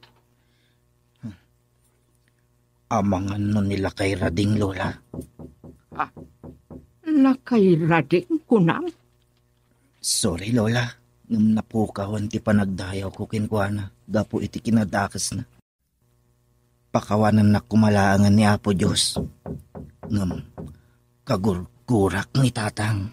Amangan no nila kay Rading, Lola. Lakay rading kunam? Sorry, Lola. Ngam napukawan ti panagdayaw ko kinkwana. Gapo iti kinadakas na. Pakawanan na kumalaangan ni Apo Diyos. Ngam kagurgurak ni Tatang.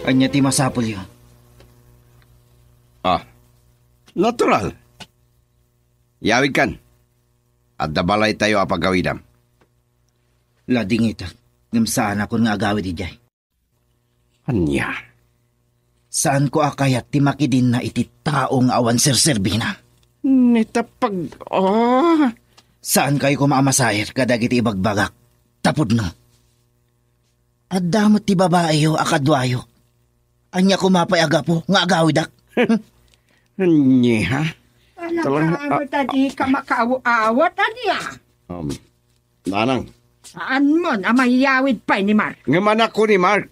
Anya ti masapol yun. Natural. Yawid kan. At dabalay tayo apagawidam. Lading ita. Ngam saan ako nga agawid ijay. Anya? Saan ko akayat ti makidin na iti taong awan sirserbina? Nitapag... Saan kayo kumaamasayir kadag iti ibagbagak? Tapod no. At damot ti babae yo akadwayo. Anya kumapay agapo nga agawidak. Anya, ha? Alam tadi ka makaawa-awat anya. Nanang. Saan mo na mahiyawid pa ni Mark? Ngamanak ko ni Mark.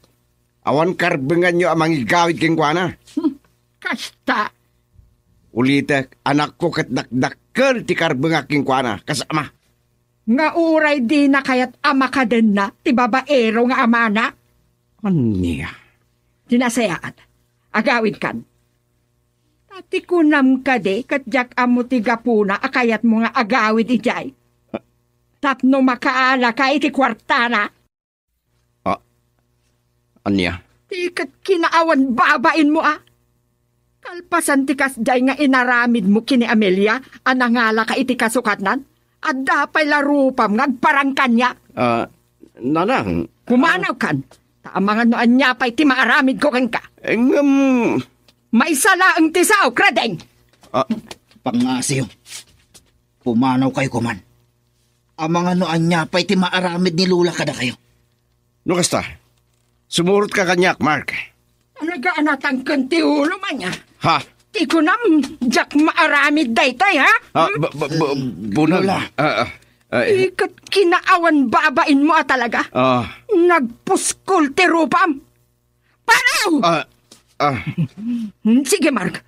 Awan karbengan nyo amang igawid kinkwana. Kasta. Ulita, anak ko kat dakdakkel ti karbengak kinkwana. Kasama. Nga uray di na kayat ama ka din na, ti babaero nga amana. Anya? Dinasayaan. Agawid kan. Tati kunam ka de, katjak amo ti gapuna, akayat mo nga agawid ijay. Tapno makaala ka iti kwartana. Anya? Ti kat kinaawan babain mo Kalpasan ti kasday nga inaramid mo kini Amelia, anangala ka iti kasukatnan, at dapay larupam ngagparang kanya. Nanang? Kumanaw kan, taamangan no anya pa'y ti maaramid ko ken ka. May sala ang tisaw, kradeng! Pangasiyo, pumanaw kayo kuman. Amang ano anya pa'y ti maaramid ni Lula kada kayo. No kasta, sumurot ka kanyak, Mark. Nagaanatang kanti ulo man niya. Ha? Di ko nam, jak maaramid daytay, ha? Bunag. Lula, Ay, Ikat kinaawan babain mo talaga. Nagpuskol ti rupam. Paraw! Sige, Mark.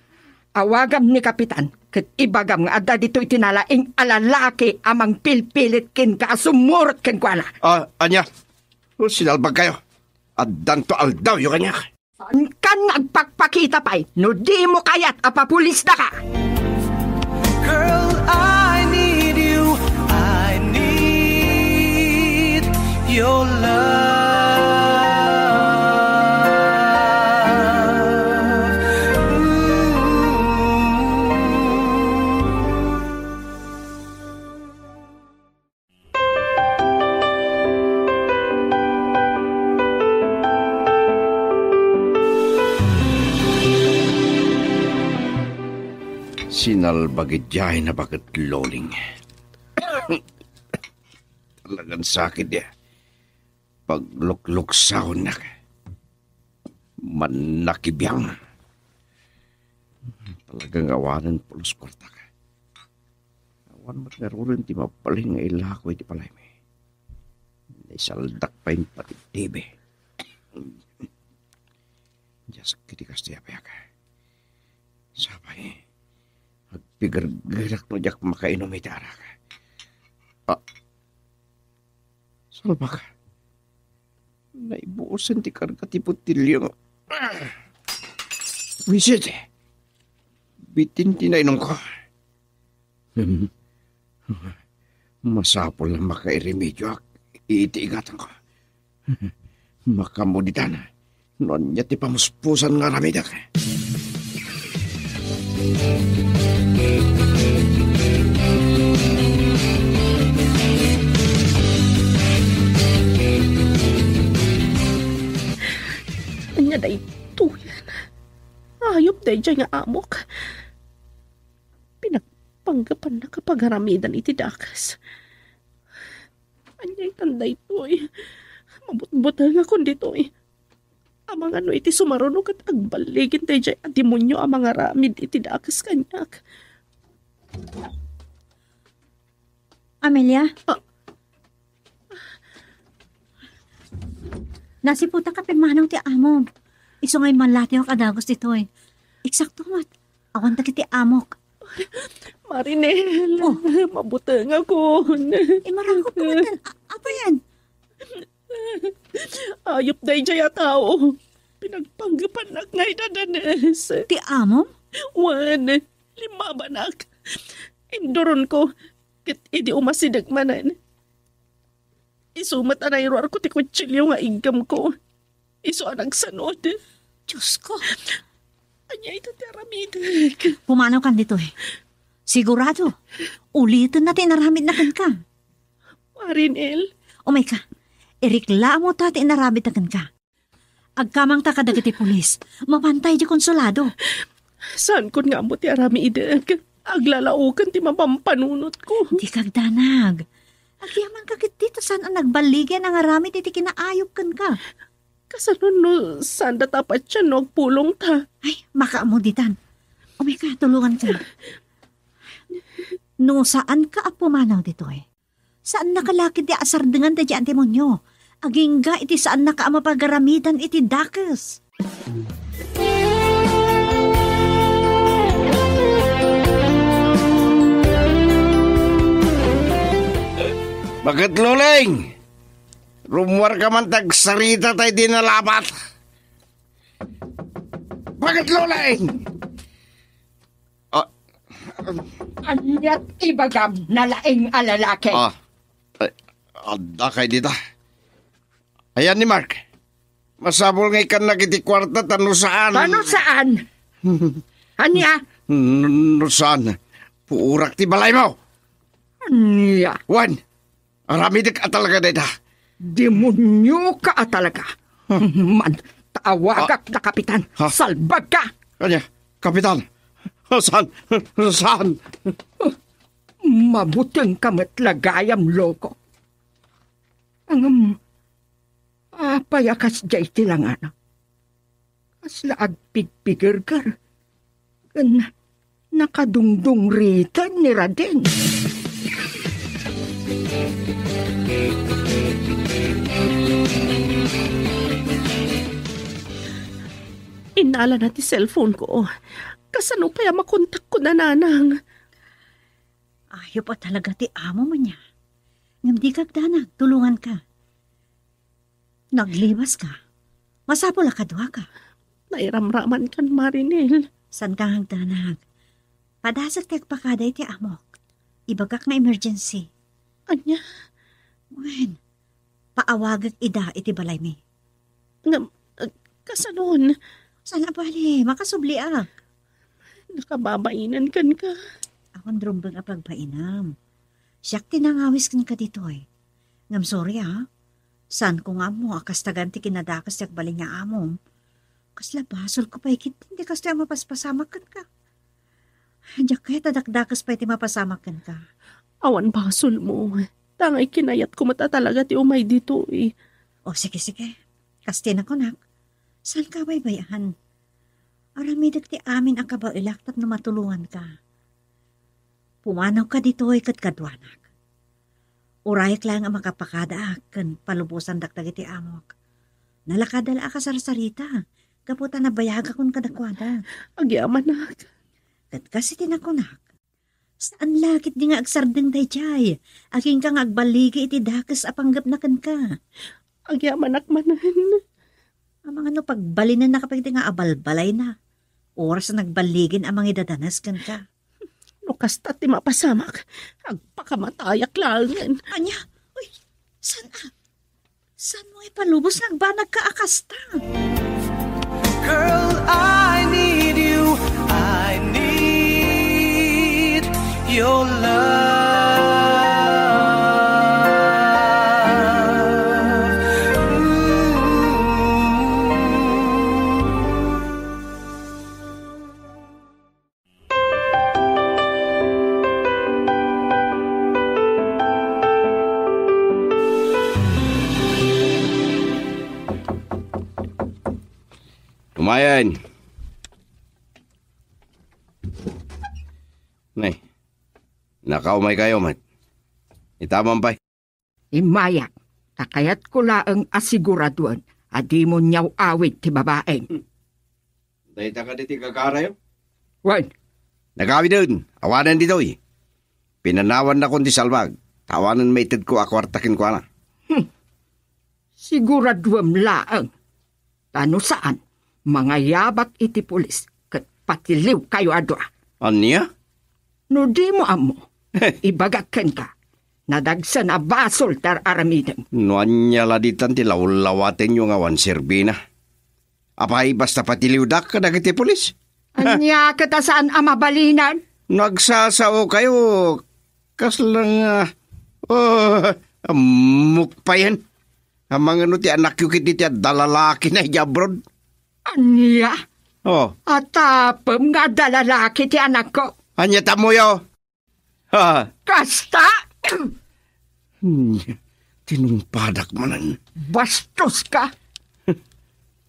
Awagam ni Kapitan. Kat ibagam nga adda dito itinalaing alalaki amang pilpilit kin ka sumurot kin kwa na. Anya, sinalbag kayo. Addan to aldaw yung kanya. Saan ka nagpakpakita pa'y? No di mo kaya't apapulis na ka. Girl, I need you. I need your love. Sinalbagidyahin na bakit loling. Talagang sakit ya. Paglukluk sa unak. Manakibiyang. Talagang awanan pulos kwarta ka. Awan mat ngarurin ti mapaling nga ilako iti palay me. Naisaldak pa yung patitibe. Diyas kitikas ti apaya ka. Sabay. Agpigar-garak no jak makainom iti arak. Salba ka. Naibuosan ti karkatipot tilyo. Wisit eh. Bitin tinainom ko. Masapol na makairemedyo ak itiigatan ko. Makamuditan. Noon niya ti pamuspusan nga ramidak. Anya day tuyan. Ayop day dyan nga amok. Pinagpanggapan na kapag haramidan iti dakas. Anya tanday to'y. Mabutbutan nga kundi to'y. Amang ano iti sumarunok at agbaligin day dyan at demonyo amang aramid iti dakas kanyak. Amelia? Nasiputa ka pirmanong ti amok. Iso ngay malati ang kadagos dito eh. Eksakto mat. Awan ta kiti amok. Marinel, mabutang ako. Marakot ko matan. Apa yan? Ayop day jaya tao. Pinagpanggapan na ngay dadanes. Ti amok? 1, 5 banak. Induron ko. Kit idi umasidag manan. Isumat anay roar ko ti kutsilyo nga igam ko. Isu anang sanod. Diyos ko. Anya ito ti aramidag. Pumanaw kan dito eh. Sigurado. Ulitin na tinaramid na kan ka. Marinel. Umay ka. Iriklamo ta tinaramid na kan ka. Agkamang ta kadagiti pulis. Mapantay di konsulado. Saan kun nga mo ti aramidag? Aglalaukan ti mapampanunot ko. Di kagdanag. Agyaman kakit dito saan ang nagbaligyan ang aramid iti kinaayop kan ka. Kasanon no, saan datapat siya no, pulong ta. Ay, makaamuditan. Umay ka, tulungan ka. No, saan ka pumanaw dito eh? Saan nakalakid di asardengan da dyan demonyo? Agingga iti saan nakaamapagaramidan iti dakas. Bakit luling? Rumwar ka man tagsarita tayo di nalabat. Bakit luling? Anyat ibagam na laing alalaki. Adda kay dita. Ayan ni Mark. Masabol nga ikan nakiti kwarta tano saan. Tano saan? Anya? No saan? Puurak ti balay mo. Anya? Wan, aramidik at talaga dita. Demonyo ka talaga. Man, taawagak na kapitan. Salbag ka. Kanya, kapitan. Saan? Saan? Mabuting kamat lagayam loko. Ang payakas jay tilangan. Kasla agpigpigirgar. Nakadungdung rita ni Raden. Inala na ti cellphone ko. Kasano pa ya makontak ko na nanang? Ayaw pa talaga ti amo mo niya. Ngam di kagdanag, tulungan ka. Nagliwas ka. Masapol ka duha ka. Nairamraman kan Marinel. San ka hagdanag? Padasag ti agpakada iti amok. Ibagak na emergency. Anya? Wen, paawagag ida iti balay mi. Kasanon? Sana bali, makasubli ah. Nakababainan kan ka. Akong drumbang apagpainam. Siyak tinangawis kan ka dito eh. Ngam sorry ah. San ko nga mo, akas taganti kinadakas tiyak bali nga amom. Kasla basol ko pa ikit, hindi kas tiyak mapaspasamakan ka. Diyak kaya tadakdakas pa iti mapasamakan ka. Awan basol mo. Tangay kinayat ko mata talaga ti umay dito eh. O sige. Kastin ako nak. Saan ka baybayahan? Aramidag ti amin ang kabailaktat na matulungan ka. Pumanaw ka dito ay kadkadwanak. Urayak lang ang makapakada kan palubusan dakdag iti amok. Nalakadala ka sarsarita. Kaputa na bayaga kung kadakwada. Agyaman nak. Kat kasi tinakunak. Saan lakit di nga agsardeng dayjay? Aking kang agbaligi iti dakas apanggap na kan ka. Agyaman akmanan. Ang mga no pagbalinan na kapag nga abalbalay na. Oras na nagbaligin ang mga idadanas kan ka. Kasta ti mapasamak. Agpakamatayak lang. Anya? Uy, saan mo ipalubos ng banag ka akasta? Girl, I need you. I need your love. Kumayan. Nay, nakaumay kayo man. Itamang pa. Imayak, takayat ko laang asiguraduan, adi mo niyaw awit ti babaeng. Dahil ka diti kakarayo? Wan, Nagawi doon. Awanan dito eh. Pinanawan na kong di salwag. Tawanan may tid ko akwartakin ko na. siguraduam laang. Tano saan? Mga yabak iti pulis, kat patiliw kayo adwa. Anya? No di mo amo, ibagakan ka. Nadagsa na basol tar aramiden. No anya laditan ti lawlawaten yung awan serbina. Apay basta patiliw dak ka dagiti pulis? Anya kita saan amabalinan? Nagsasao kayo. Kaslang, mukpayan. Ang mga no ti anak yung kiti at dalalaki na ijabrod. Anya? Oh. Atapam nga dalalaki ti anak ko. Anya tamoyo? Ha? Kasta! Tinumpadak manan. Bastos ka!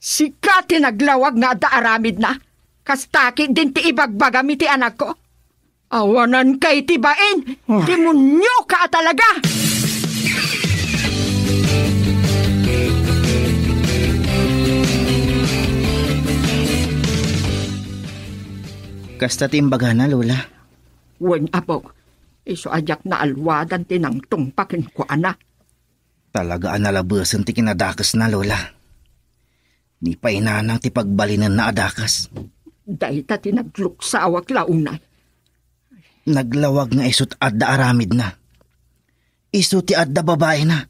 Sika tinaglawag nga daaramid na. Kastaki din ti ibagbagami ti anak ko. Awanan kay tibain. Demonyo ka talaga! Kasta timbaga na, Lola. Wen apok, iso ajak na alwadan tinang tungpakin ko anak. Talaga analabasan ti kinadakas na, Lola. Ni painanang ti pagbalinan na adakas. Dahil ta tinagluksaawak launay. Naglawag nga isut adda aramid na. Isu ti adda babae na.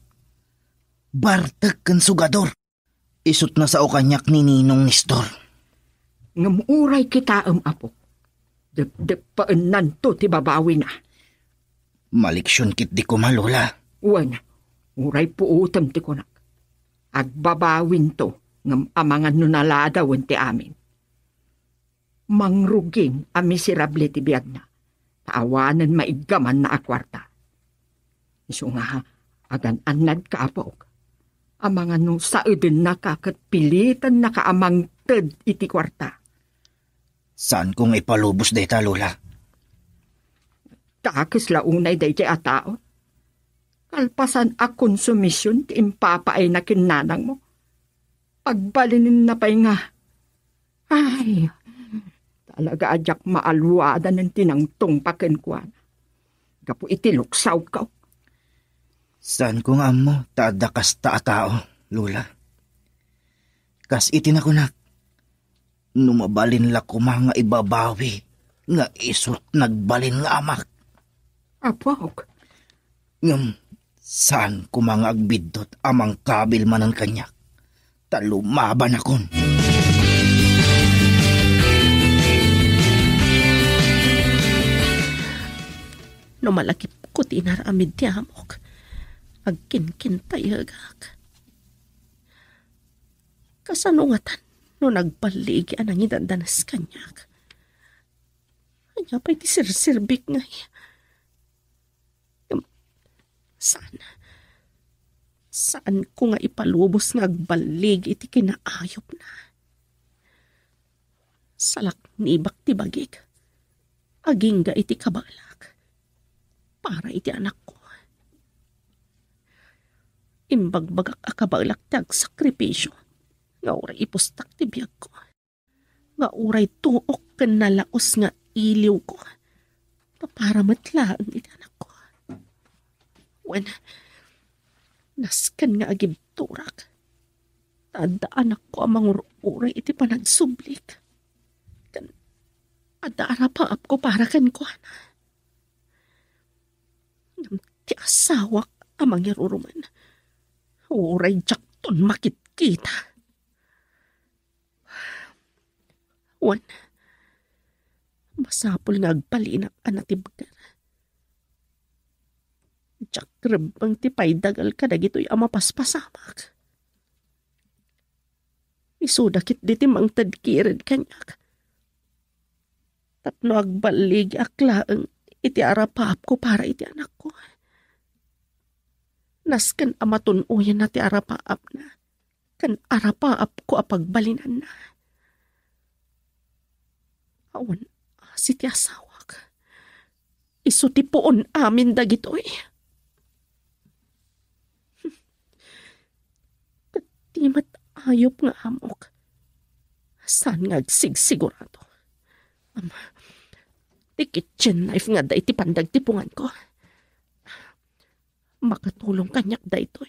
Bartek kan sugador. Isut na sa okanyak ni Ninong Nestor. Ngamuray kita apok. Dep paanan to ti babawi na. Maliksyon kit di ko Lola. Wen, uray po utam ti kunak. Agbabawin to ngam amangan nunaladawan ti amin. Mangruging a miserable ti biyag na. Taawanan maigaman na akwarta. Iso nga, agan anad ka apok. Amangan nung saudin na kakatpilitan na kaamang ted iti kwarta. Saan kong ipalubos deta, Lola? Takis launay day ti atao. Kalpasan a konsumisyon ti impapaay na kinanang mo. Pagbalinin na pa'y nga. Ay, talaga adyak maalwada ng tinangtong pakenkwan. Gapo itiluksaw ka. Saan ko nga mo, taadakas tao, Lola? Kas itinakunak, numabalin la ko mga ibabawi, nga isot nagbalin nga amak. Apok? Ngam, saan ko mga agbidot amang kabil manan kanyak, talumaban akon. No malakip ko tinaramid ti amok, agkin-kintayagak. Kasanungatan no nagbaligi anang idandanas kanyak. Anya pa'y ti sirsirbik nga. Saan ko nga ipalubos nga agbalig iti kinaayop na. Salak nibak ti bagig. Aging ga iti kabalak. Para iti anak ko. Imbagbagak akabalak ti agsakripisyo. Nga uray ipostak ti biyag ko. Nga uray tuok ken nalaos nga iliw ko. Para matlaan iti anak ko. When naskan nga agib turak, tadaan ako amang uray iti panagsublik. Kan adaara pa ap ko para kan ko na. Ti asawak amang yaruruman. Uray jakton makit-kita. Wan, masapul nga agpalinak anatibgar. Jakrib ang tipay dagal ka dagito'y amapaspasamak. Isudakit diti mang tadkirid kanyak. Tapno agbalig aklaang iti arapap ko para iti anak ko. Naskan amatunuyan na ti arapaap na. Kan arapaap ko apagbalinan na. Awan, si ti asawak. Isu ti poon amin dagitoy. Katimat ayop nga amok. Saan nga agsigsigurado? Ti kitchen knife nga da iti pandag tipungan ko. Makatulong kanyak da itoy.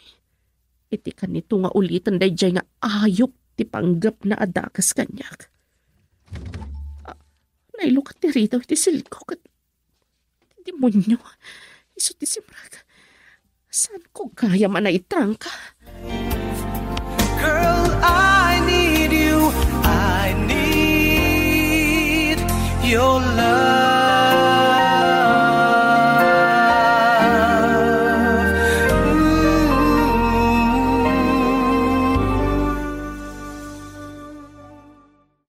Iti kanito nga ulitan da jay nga ayop ti panggap na adakas kanyak. Nailukat ti rito iti silko kat demonyo. Iso ti simrag. Saan ko kaya manaitangka? Girl, I need you. I need your